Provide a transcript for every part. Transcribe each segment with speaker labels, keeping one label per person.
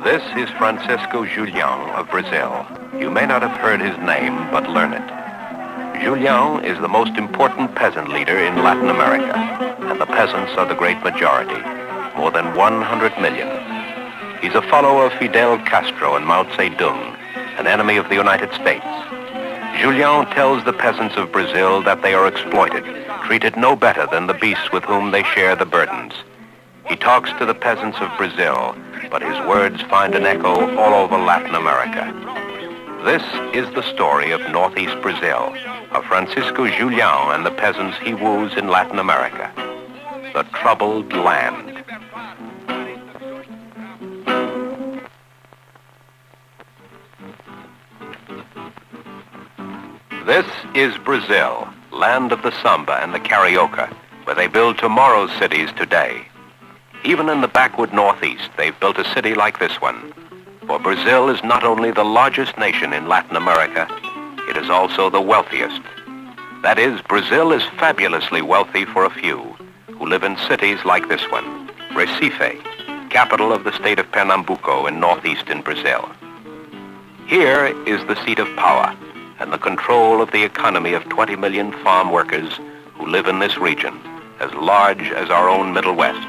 Speaker 1: This is Francisco Julião of Brazil. You may not have heard his name, but learn it. Julião is the most important peasant leader in Latin America, and the peasants are the great majority, more than 100 million. He's a follower of Fidel Castro and Mao Zedong, an enemy of the United States. Julião tells the peasants of Brazil that they are exploited, treated no better than the beasts with whom they share the burdens. He talks to the peasants of Brazil, but his words find an echo all over Latin America. This is the story of Northeast Brazil, of Francisco Julião and the peasants he woos in Latin America. The troubled land. This is Brazil, land of the samba and the carioca, where they build tomorrow's cities today. Even in the backward Northeast, they've built a city like this one. For Brazil is not only the largest nation in Latin America, it is also the wealthiest. That is, Brazil is fabulously wealthy for a few, who live in cities like this one, Recife, capital of the state of Pernambuco in northeastern Brazil. Here is the seat of power and the control of the economy of 20 million farm workers who live in this region, as large as our own Middle West.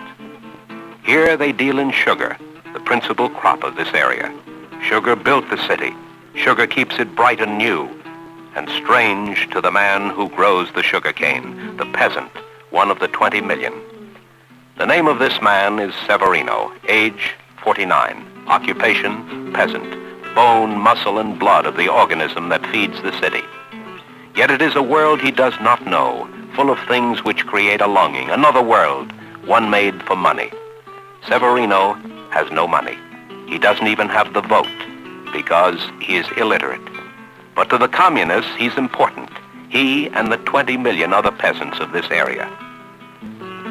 Speaker 1: Here they deal in sugar, the principal crop of this area. Sugar built the city. Sugar keeps it bright and new, and strange to the man who grows the sugar cane, the peasant, one of the 20 million. The name of this man is Severino, age 49, occupation peasant, bone, muscle, and blood of the organism that feeds the city. Yet it is a world he does not know, full of things which create a longing, another world, one made for money. Severino has no money. He doesn't even have the vote because he is illiterate. But to the communists, he's important. He and the 20 million other peasants of this area.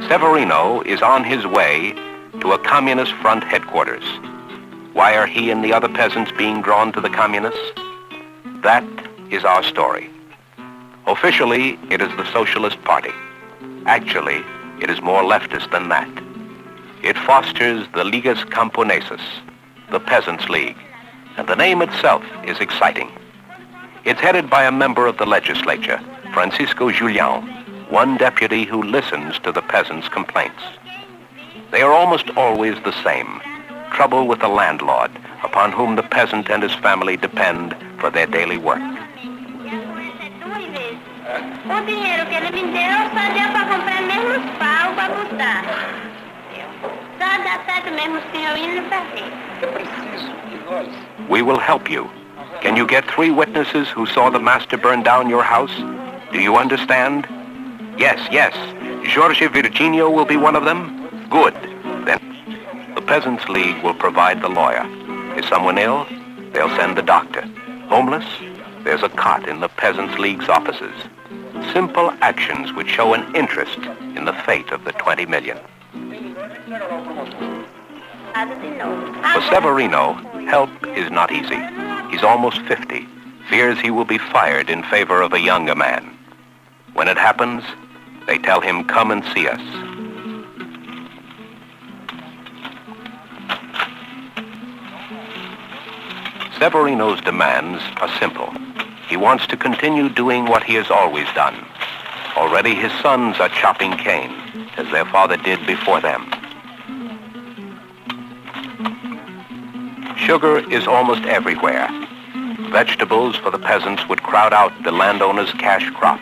Speaker 1: Severino is on his way to a communist front headquarters. Why are he and the other peasants being drawn to the communists? That is our story. Officially, it is the Socialist Party. Actually, it is more leftist than that. It fosters the Ligas Camponesas, the Peasants' League, and the name itself is exciting. It's headed by a member of the legislature, Francisco Julião, one deputy who listens to the peasants' complaints. They are almost always the same. Trouble with the landlord, upon whom the peasant and his family depend for their daily work.
Speaker 2: O dinheiro que ele me deu só deu para comprar mesmo os pau para botar. Só dá certo mesmo o senhor indo para ver.
Speaker 1: We will help you. Can you get 3 witnesses who saw the master burn down your house? Do you understand? Yes, yes. Jorge Virginio will be one of them? Good. Then the Peasants' League will provide the lawyer. Is someone ill? They'll send the doctor. Homeless? There's a cot in the Peasants' League's offices. Simple actions which show an interest in the fate of the 20 million. For Severino, help is not easy. He's almost 50, fears he will be fired in favor of a younger man. When it happens, they tell him, come and see us. Severino's demands are simple. He wants to continue doing what he has always done. Already his sons are chopping cane, as their father did before them. Sugar is almost everywhere. Vegetables for the peasants would crowd out the landowner's cash crop.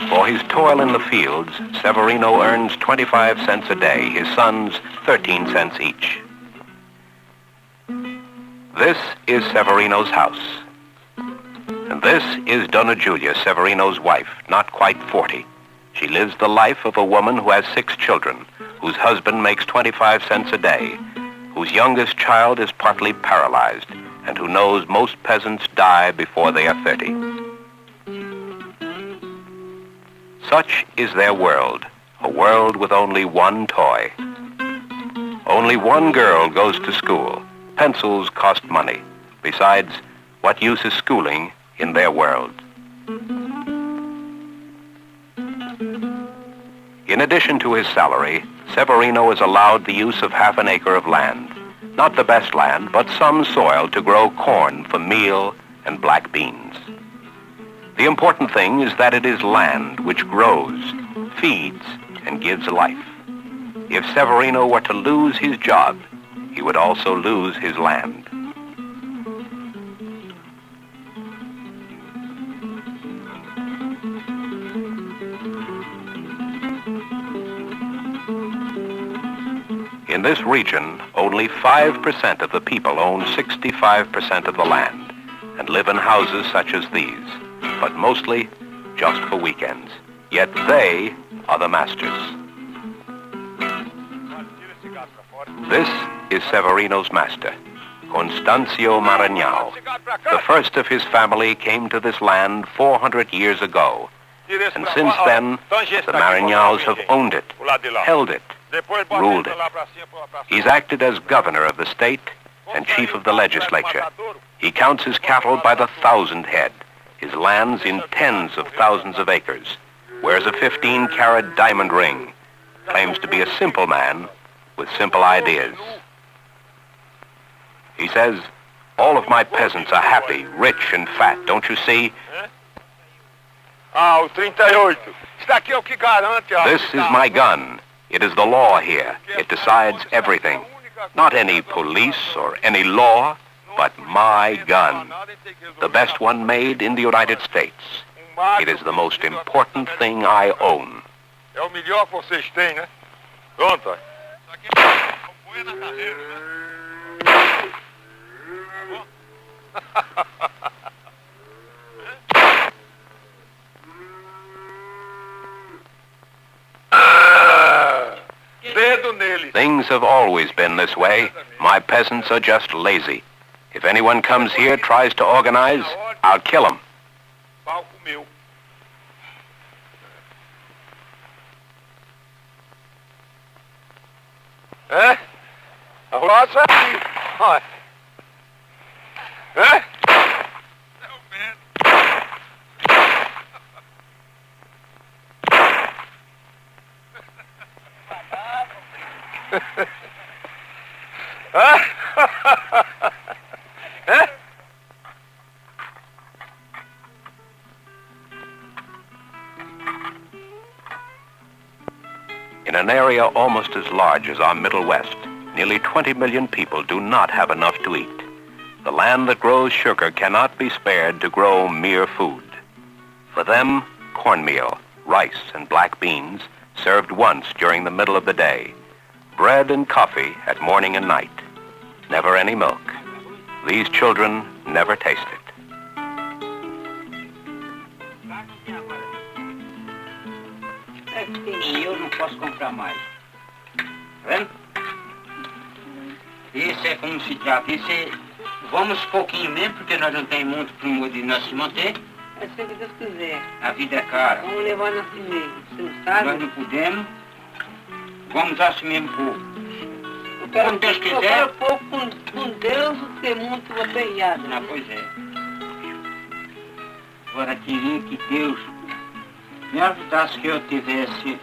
Speaker 1: For his toil in the fields, Severino earns 25 cents a day, his sons 13 cents each. This is Severino's house. And this is Dona Julia, Severino's wife, not quite 40. She lives the life of a woman who has 6 children, whose husband makes 25 cents a day, whose youngest child is partly paralyzed, and who knows most peasants die before they are 30. Such is their world, a world with only one toy. Only one girl goes to school, Pencils cost money. Besides, what use is schooling in their world? In addition to his salary, Severino is allowed the use of half an acre of land. Not the best land, but some soil to grow corn for meal and black beans. The important thing is that it is land which grows, feeds, and gives life. If Severino were to lose his job, he would also lose his land. In this region, only 5% of the people own 65% of the land and live in houses such as these, but mostly just for weekends. Yet they are the masters. This is Severino's master, Constancio Maranhão. The first of his family came to this land 400 years ago, and since then, the Maranhãos have owned it, held it, ruled it. He's acted as governor of the state and chief of the legislature. He counts his cattle by the 1,000 head, his lands in tens of thousands of acres, wears a 15-carat diamond ring, claims to be a simple man with simple ideas. He says, all of my peasants are happy, rich, and fat, don't you see? This is my gun. It is the law here. It decides everything. Not any police or any law, but my gun. The best one made in the United States. It is the most important thing I own. Things have always been this way. My peasants are just lazy. If anyone comes here, tries to organize, I'll kill him. In an area almost as large as our Middle West, nearly 20 million people do not have enough to eat. The land that grows sugar cannot be spared to grow mere food. For them, cornmeal, rice, and black beans served once during the middle of the day. Bread and coffee at morning and night. Never any milk. These children never taste it.
Speaker 3: Eu não posso comprar mais. Tá vendo? Esse é como se trata. Esse é, vamos pouquinho mesmo, porque nós não temos muito para nós se manter.
Speaker 4: É se Deus quiser.
Speaker 3: A vida é cara.
Speaker 4: Vamos levar nós mesmo. Você não sabe?
Speaker 3: Nós não podemos. Vamos assim mesmo pouco.
Speaker 4: Quando
Speaker 3: Deus quiser.
Speaker 4: Eu quero pouco com Deus do que muito aperreado.
Speaker 3: Ah, pois é. Agora queria que Deus me ajudasse que eu tivesse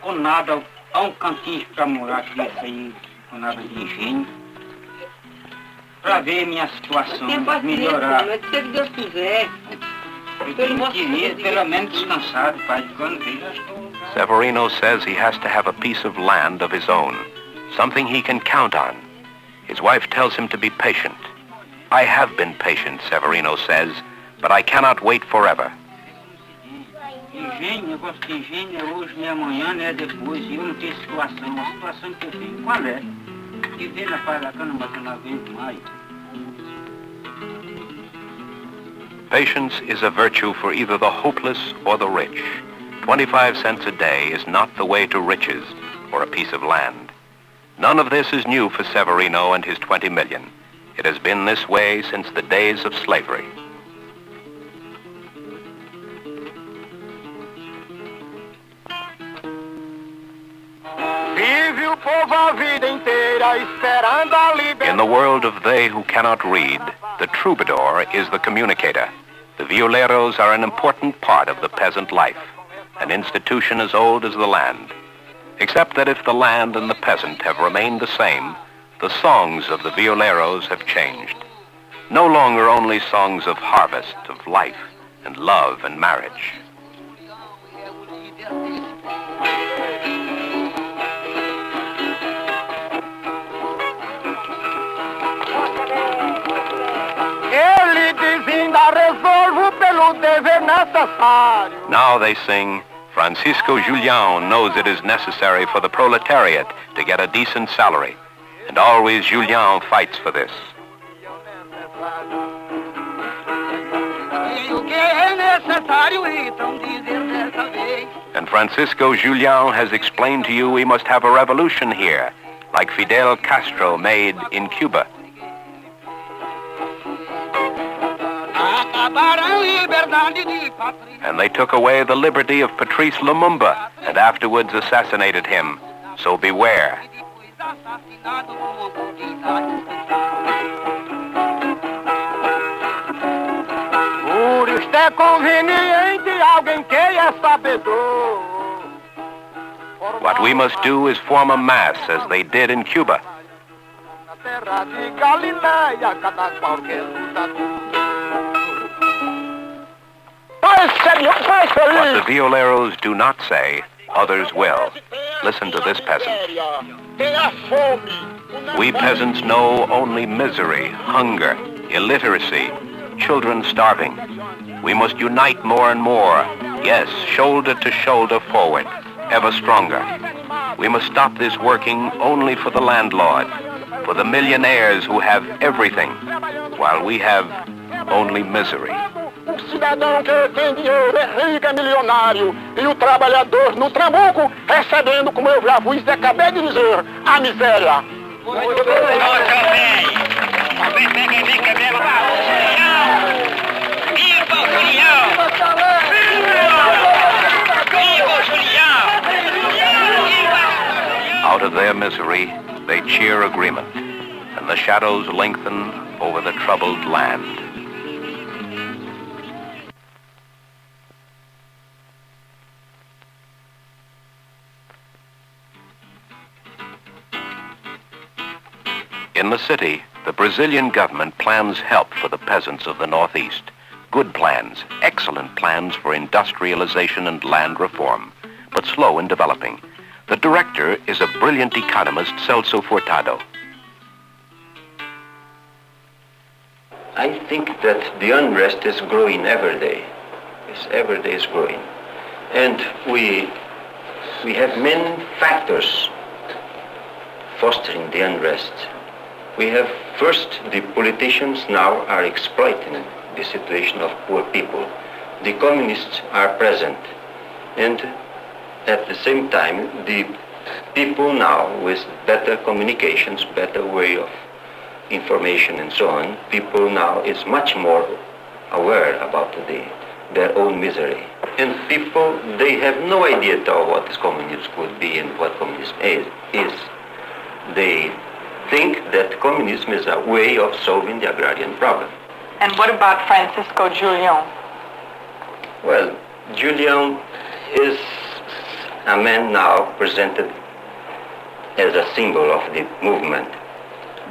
Speaker 3: com nada, a um cantinho para morar, que ia sair com nada de engenho, para ver minha situação melhorar.
Speaker 4: Mas se Deus quiser.
Speaker 3: Eu queria pelo menos descansar, pai, de quando vejo as coisas.
Speaker 1: Severino says he has to have a piece of land of his own, something he can count on. His wife tells him to be patient. I have been patient, Severino says, but I cannot wait forever.
Speaker 3: Engenho, negócio de engenho é hoje, não é amanhã, não é depois, e eu não tenho situação. A situação que eu tenho, qual é? Viver na paz da cana, mas eu não aguento mais.
Speaker 1: Patience is a virtue for either the hopeless or the rich. 25 cents a day is not the way to riches or a piece of land. None of this is new for Severino and his 20 million. It has been this way since the days of slavery.
Speaker 5: Vive o povo a vida inteira
Speaker 1: In the world of they who cannot read, the troubadour is the communicator. The violeros are an important part of the peasant life, an institution as old as the land. Except that if the land and the peasant have remained the same, the songs of the violeros have changed. No longer only songs of harvest, of life, and love and marriage. Now they sing, Francisco Julião knows it is necessary for the proletariat to get a decent salary, and always Julião fights for this. And Francisco Julião has explained to you we must have a revolution here, like Fidel Castro made in Cuba. And they took away the liberty of Patrice Lumumba and afterwards assassinated him. So beware. What we must do is form a mass as they did in Cuba. What the violeros do not say, others will. Listen to this peasant. We peasants know only misery, hunger, illiteracy, children starving. We must unite more and more. Yes, shoulder to shoulder forward, ever stronger. We must stop this working only for the landlord, for the millionaires who have everything, while we have only misery.
Speaker 5: Cidadão que tem dinheiro é rico, é milionário, e o trabalhador no trambuco recebendo, como eu já vos acabei de dizer, a miséria. Muito bem.
Speaker 1: Out of their misery, they cheer agreement, and the shadows lengthen over the troubled land. In the city, the Brazilian government plans help for the peasants of the Northeast. Good plans, excellent plans for industrialization and land reform, but slow in developing. The director is a brilliant economist, Celso Furtado.
Speaker 6: I think that the unrest is growing every day. Every day is growing. And we have many factors fostering the unrest. We have first, the politicians now are exploiting the situation of poor people. The communists are present. And at the same time, the people now with better communications, better way of information and so on, people now is much more aware about their own misery. And people, they have no idea at all what this communism could be and what communism is. They think that communism is a way of solving the agrarian problem.
Speaker 4: And what about Francisco Julião?
Speaker 6: Well, Julião is a man now presented as a symbol of the movement.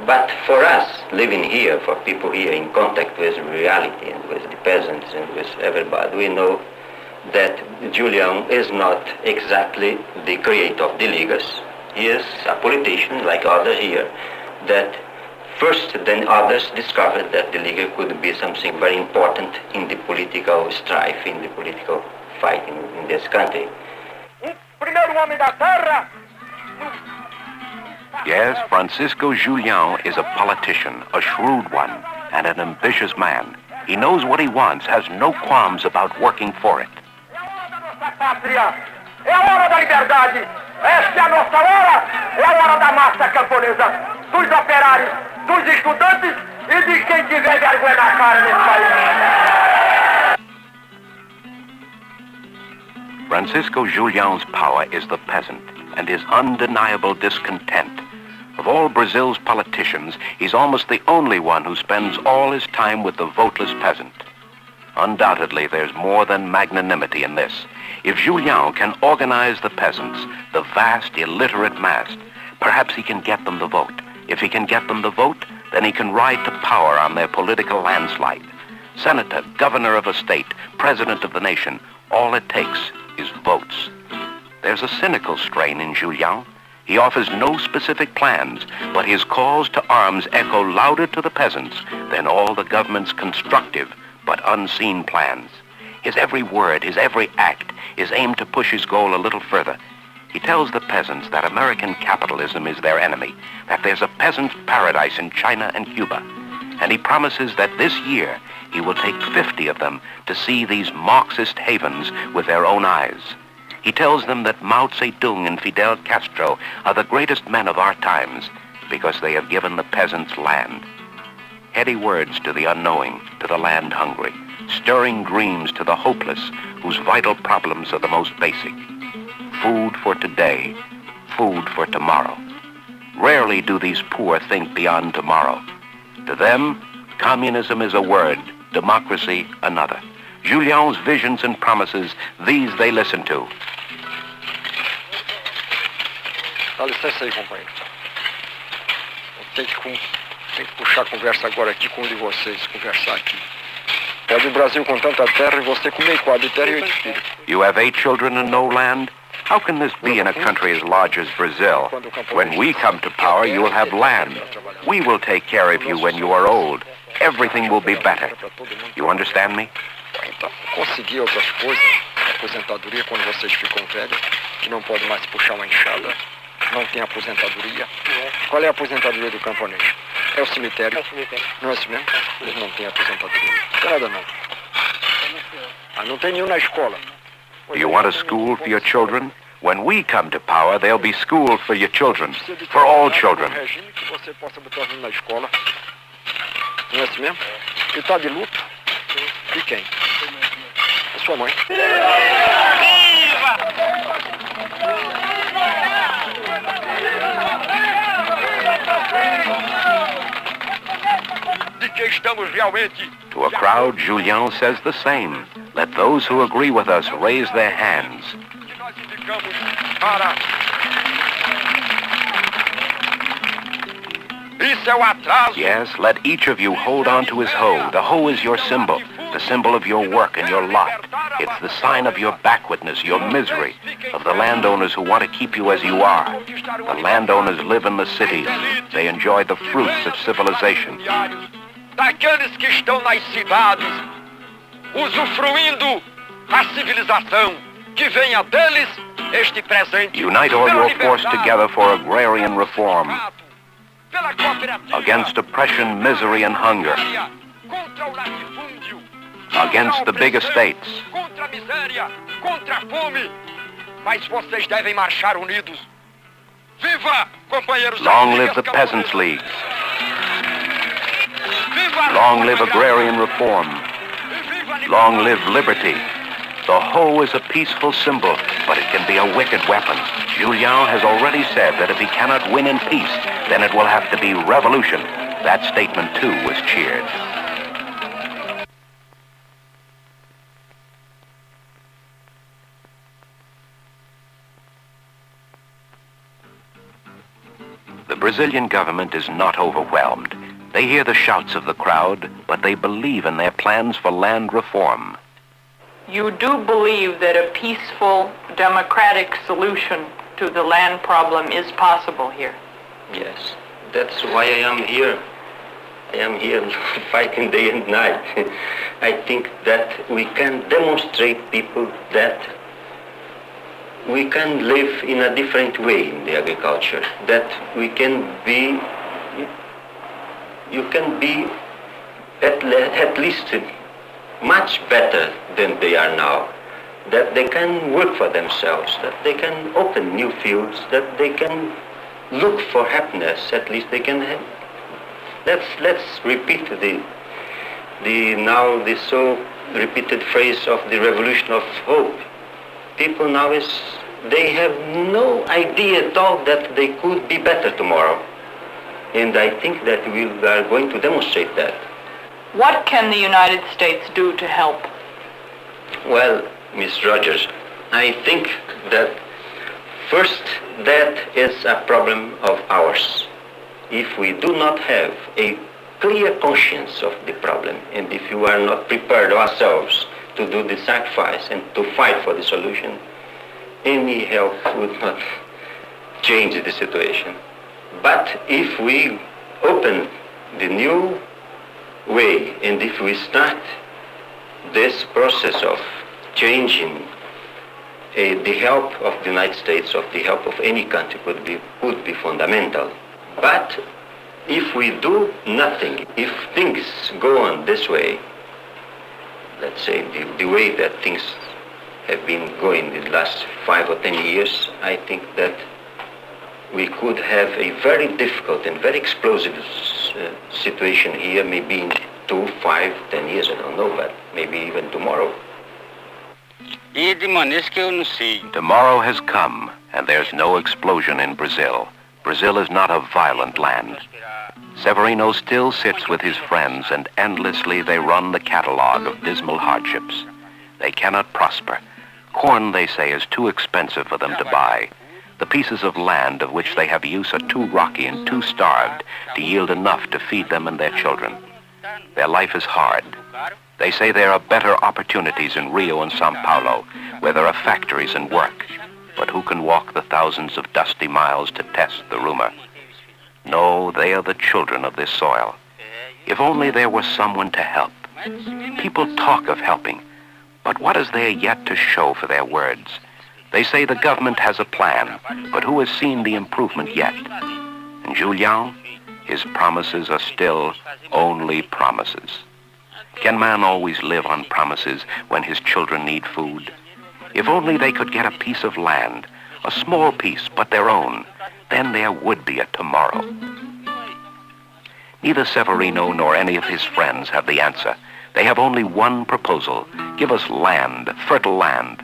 Speaker 6: But for us, living here, for people here in contact with reality and with the peasants and with everybody, we know that Julião is not exactly the creator of the Ligas. He is a politician like others here that first then others discovered that the Liga could be something very important in the political strife, in the political fight in this country.
Speaker 1: Yes, Francisco Julião is a politician, a shrewd one, and an ambitious man. He knows what he wants, has no qualms about working for it.
Speaker 5: É a hora da liberdade. Esta é a nossa hora. É a hora da massa camponesa, dos operários, dos estudantes e de quem tiver vergonha na cara nesse país.
Speaker 1: Francisco Julião's power is the peasant and his undeniable discontent. Of all Brazil's politicians, he's almost the only one who spends all his time with the voteless peasant. Undoubtedly, there's more than magnanimity in this. If Julião can organize the peasants, the vast, illiterate mass, perhaps he can get them the vote. If he can get them the vote, then he can ride to power on their political landslide. Senator, governor of a state, president of the nation, all it takes is votes. There's a cynical strain in Julião. He offers no specific plans, but his calls to arms echo louder to the peasants than all the government's constructive but unseen plans. His every word, his every act is aimed to push his goal a little further. He tells the peasants that American capitalism is their enemy, that there's a peasant's paradise in China and Cuba, and he promises that this year he will take 50 of them to see these Marxist havens with their own eyes. He tells them that Mao Zedong and Fidel Castro are the greatest men of our times because they have given the peasants land. Heady words to the unknowing, to the land-hungry, stirring dreams to the hopeless whose vital problems are the most basic. Food for today, food for tomorrow. Rarely do these poor think beyond tomorrow. To them, communism is a word, democracy another. Julião's visions and promises, these they listen to.
Speaker 7: Dá licença aí, companheiro. Tem que puxar a conversa agora aqui com um de vocês, conversar aqui. Pode o Brasil com tanta terra e você com meio quadro de terra e 8 filhos.
Speaker 1: You have 8 children and no land? How can this be in a country as large as Brazil? When we come to power, you will have land. We will take care of you when you are old. Everything will be better. You understand me?
Speaker 7: Conseguir outras coisas, aposentadoria quando vocês ficam velhos, que não pode mais puxar uma enxada, não tem aposentadoria. Qual é a aposentadoria do camponês? É o cemitério. Não é isso mesmo? Eles não têm aposentadoria. Não tem nada não. Ah, não tem nenhum na escola.
Speaker 1: Do you want a school for your children? When we come to power, there'll be schools for your children, for all children.
Speaker 7: Regime que você possa botar na escola. Não é isso mesmo? E está de luto? De quem? A sua mãe.
Speaker 5: De que estamos realmente.
Speaker 1: To a crowd, Julião says the same. Let those who agree with us raise their hands. Yes, let each of you hold on to his hoe. The hoe is your symbol, the symbol of your work and your lot. It's the sign of your backwardness, your misery, of the landowners who want to keep you as you are. The landowners live in the cities. They enjoy the fruits of civilization.
Speaker 5: Daqueles que estão nas cidades, usufruindo a civilização, que venha deles este presente.
Speaker 1: Unite all your force together for agrarian reform, against oppression, misery, and hunger, against the big estates.
Speaker 5: Contra a miséria, contra a fome. Mas vocês devem marchar unidos. Viva, companheiros!
Speaker 1: Long live the Peasants' Leagues. Long live agrarian reform. Long live liberty. The hoe is a peaceful symbol, but it can be a wicked weapon. Julião has already said that if he cannot win in peace, then it will have to be revolution. That statement, too, was cheered. The Brazilian government is not overwhelmed. They hear the shouts of the crowd, but they believe in their plans for land reform.
Speaker 4: You do believe that a peaceful, democratic solution to the land problem is possible here?
Speaker 6: Yes, that's why I am here. I am here fighting day and night. I think that we can demonstrate people that we can live in a different way in the agriculture, that we can be, you can be at least much better than they are now, that they can work for themselves, that they can open new fields, that they can look for happiness, at least they can have. Let's repeat the now the so repeated phrase of the revolution of hope. People now they have no idea at all that they could be better tomorrow. And I think that we are going to demonstrate that.
Speaker 4: What can the United States do to help?
Speaker 6: Well, Ms. Rogers, I think that first, that is a problem of ours. If we do not have a clear conscience of the problem, and if you are not prepared ourselves to do the sacrifice and to fight for the solution, any help would not change the situation. But if we open the new way, and if we start this process of changing the help of the United States, of the help of any country would be fundamental. But if we do nothing, if things go on this way, let's say the way that things have been going in the last 5 or 10 years, I think that we could have a very difficult and very explosive situation here, maybe in 2, 5, 10 years, I don't know, but maybe even tomorrow.
Speaker 1: Tomorrow has come, and there's no explosion in Brazil. Brazil is not a violent land. Severino still sits with his friends, and endlessly they run the catalog of dismal hardships. They cannot prosper. Corn, they say, is too expensive for them to buy. The pieces of land of which they have use are too rocky and too starved to yield enough to feed them and their children. Their life is hard. They say there are better opportunities in Rio and Sao Paulo, where there are factories and work. But who can walk the thousands of dusty miles to test the rumor? No, they are the children of this soil. If only there were someone to help. People talk of helping, but what is there yet to show for their words? They say the government has a plan, but who has seen the improvement yet? And Julião, his promises are still only promises. Can man always live on promises when his children need food? If only they could get a piece of land, a small piece, but their own, then there would be a tomorrow. Neither Severino nor any of his friends have the answer. They have only one proposal. Give us land, fertile land.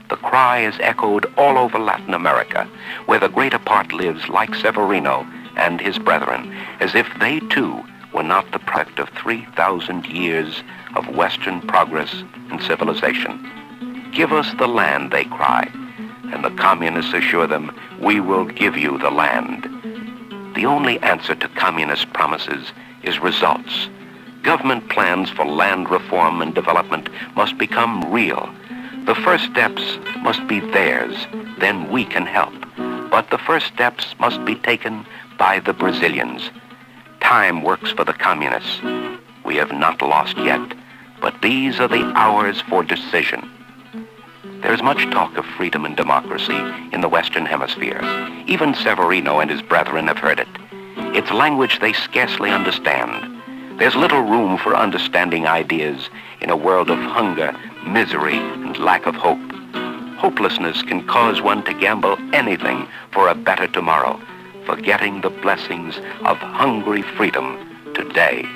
Speaker 1: The cry is echoed all over Latin America, where the greater part lives like Severino and his brethren, as if they too were not the product of 3,000 years of Western progress and civilization. Give us the land, they cry, and the communists assure them, we will give you the land. The only answer to communist promises is results. Government plans for land reform and development must become real. The first steps must be theirs, then we can help. But the first steps must be taken by the Brazilians. Time works for the communists. We have not lost yet, but these are the hours for decision. There is much talk of freedom and democracy in the Western Hemisphere. Even Severino and his brethren have heard it. It's language they scarcely understand. There's little room for understanding ideas in a world of hunger, misery, and lack of hope. Hopelessness can cause one to gamble anything for a better tomorrow, forgetting the blessings of hungry freedom today.